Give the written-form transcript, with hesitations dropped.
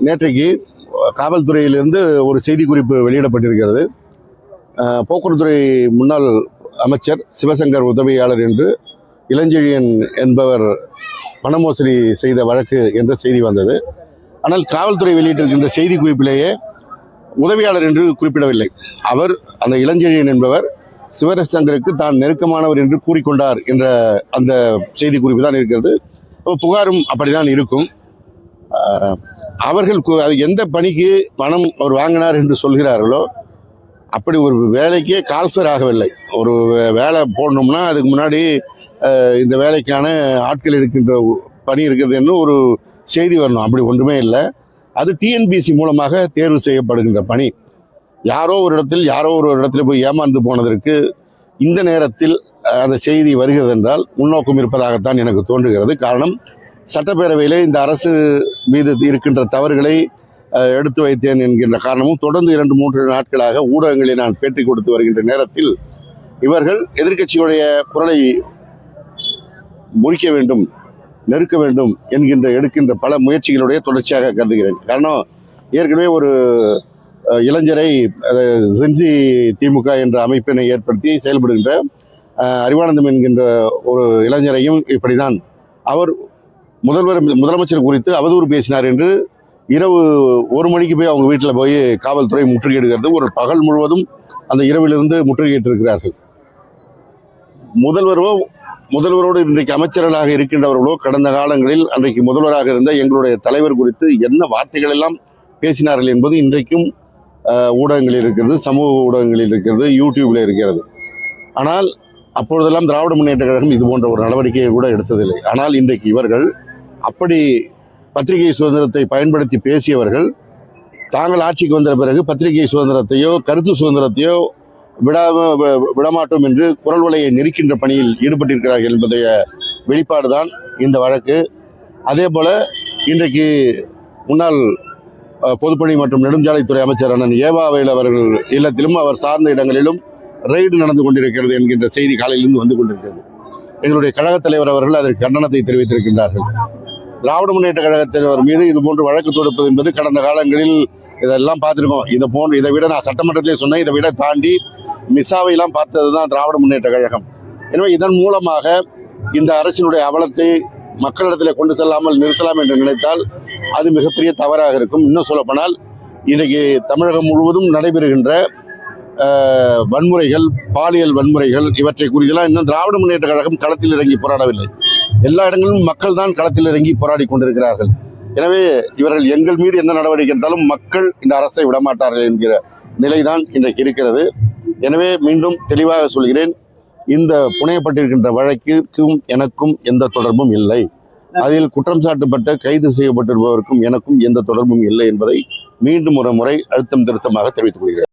நேற்றைக்கு காவல்துறையிலிருந்து ஒரு செய்திக்குறிப்பு வெளியிடப்பட்டிருக்கிறது. போக்குவரத்துறை முன்னாள் அமைச்சர் சிவசங்கர் உதவியாளர் என்று இளஞ்செழியன் என்பவர் பண மோசடி செய்த வழக்கு என்ற செய்தி வந்தது. ஆனால் காவல்துறை வெளியிட்டிருக்கின்ற செய்திக்குறிப்பிலேயே உதவியாளர் என்று குறிப்பிடவில்லை. அவர் அந்த இளஞ்செழியன் என்பவர் சிவசங்கருக்கு தான் நெருக்கமானவர் என்று கூறிக்கொண்டார் என்ற அந்த செய்திக்குறிப்பு தான் இருக்கிறது. புகாரும் அப்படிதான் இருக்கும். அவர்கள் எந்த பணிக்கு பணம் அவர் வாங்கினார் என்று சொல்கிறார்களோ அப்படி ஒரு வேலைக்கே கால்ஃபர் ஆகவில்லை. ஒரு வேலை போடணும்னா அதுக்கு முன்னாடி இந்த வேலைக்கான ஆட்கள் எடுக்கின்ற பணி இருக்கிறது என்று ஒரு செய்தி வரணும். அப்படி ஒன்றுமே இல்லை. அது டிஎன்பிசி மூலமாக தேர்வு செய்யப்படுகின்ற பணி. யாரோ ஒரு இடத்துல போய் ஏமாந்து போனதற்கு இந்த நேரத்தில் அந்த செய்தி வருகிறது என்றால் உள்நோக்கம் இருப்பதாகத்தான் எனக்கு தோன்றுகிறது. காரணம், சட்டப்பேரவையிலே இந்த அரசு மீது இருக்கின்ற தவறுகளை எடுத்து வைத்தேன் என்கின்ற காரணமும் தொடர்ந்து 2-3 நாட்களாக ஊடகங்களில் நான் பேட்டி கொடுத்து வருகின்ற நேரத்தில் இவர்கள் எதிர்க்கட்சியுடைய குரலை முறிக்க வேண்டும், நெருக்க வேண்டும் எடுக்கின்ற பல முயற்சிகளுடைய தொடர்ச்சியாக கருதுகிறேன். காரணம், ஏற்கனவே ஒரு இளைஞரை சென்சி திமுக என்ற அமைப்பினை ஏற்படுத்தி செயல்படுகின்ற அறிவானந்தம் என்கின்ற ஒரு இளைஞரையும் இப்படிதான் அவர் முதலமைச்சர் குறித்து அவதூறு பேசினார் என்று இரவு 1 மணிக்கு போய் அவங்க வீட்டில் போய் காவல்துறை முற்றுகையிடுகிறது. ஒரு பகல் முழுவதும் அந்த இரவிலிருந்து முற்றுகையிட்டிருக்கிறார்கள். முதல்வரோடு இன்றைக்கு அமைச்சர்களாக இருக்கின்றவர்களோ கடந்த காலங்களில் அன்றைக்கு முதல்வராக இருந்த எங்களுடைய தலைவர் குறித்து என்ன வார்த்தைகள் எல்லாம் பேசினார்கள் என்பது இன்றைக்கும் ஊடகங்களில் இருக்கிறது, சமூக ஊடகங்களில் இருக்கிறது, யூடியூப்ல இருக்கிறது. ஆனால் அப்பொழுதெல்லாம் திராவிட முன்னேற்ற கழகம் இது போன்ற ஒரு நடவடிக்கையை கூட எடுத்ததில்லை. ஆனால் இன்றைக்கு இவர்கள் அப்படி பத்திரிகை சுதந்திரத்தை பயன்படுத்தி பேசியவர்கள் தாங்கள் ஆட்சிக்கு வந்த பிறகு பத்திரிகை சுதந்திரத்தையோ கருத்து சுதந்திரத்தையோ விடமாட்டோம் என்று குரல் வலையை நெருக்கின்ற பணியில் ஈடுபட்டிருக்கிறார்கள் என்பதைய வெளிப்பாடுதான் இந்த வழக்கு. அதே போல இன்றைக்கு முன்னாள் பொதுப்பணி மற்றும் நெடுஞ்சாலைத்துறை அமைச்சர் அண்ணன் ஏவாவேல் அவர்கள் இல்லத்திலும் அவர் சார்ந்த இடங்களிலும் ரெய்டு நடந்து கொண்டிருக்கிறது என்கின்ற செய்தி காலையிலிருந்து வந்து கொண்டிருக்கிறது. எங்களுடைய கழகத் தலைவர் அவர்கள் அதற்கு கண்டனத்தை தெரிவித்திருக்கின்றார்கள். திராவிட முன்னேற்ற கழகத் தலைவர் மீது இதுபோன்று வழக்கு தொடுப்பது என்பது கடந்த காலங்களில் இதெல்லாம் பார்த்துருக்கோம். இதை விட நான் சட்டமன்றத்திலே சொன்னேன், இதை விட தாண்டி மிசாவையெல்லாம் பார்த்தது தான் திராவிட முன்னேற்ற கழகம். எனவே இதன் மூலமாக இந்த அரசினுடைய அவலத்தை மக்களிடத்தில் கொண்டு செல்லாமல் நிறுத்தலாம் என்று நினைத்தால் அது மிகப்பெரிய தவறாக இருக்கும். இன்னும் சொல்லப்போனால் இன்றைக்கு தமிழகம் முழுவதும் நடைபெறுகின்ற வன்முறைகள், பாலியல் வன்முறைகள் இவற்றை குறித்தெல்லாம் இன்னும் திராவிட முன்னேற்ற கழகம் களத்தில் இறங்கி போராடவில்லை. எல்லா இடங்களிலும் மக்கள் தான் களத்தில் இறங்கி போராடி கொண்டிருக்கிறார்கள். எனவே இவர்கள் எங்கள் மீது என்ன நடவடிக்கை எடுத்தாலும் மக்கள் இந்த அரசை விடமாட்டார்கள் என்கிற நிலைதான் இன்றைக்கு இருக்கிறது. எனவே மீண்டும் தெளிவாக சொல்கிறேன், இந்த புனையப்பட்டிருக்கின்ற வழக்கிற்கும் எனக்கும் எந்த தொடர்பும் இல்லை. அதில் குற்றம் சாட்டப்பட்ட கைது செய்யப்பட்டிருப்பவருக்கும் எனக்கும் எந்த தொடர்பும் இல்லை என்பதை மீண்டும் ஒரு முறை அழுத்தம் திருத்தமாக தெரிவித்துக் கொள்கிறேன்.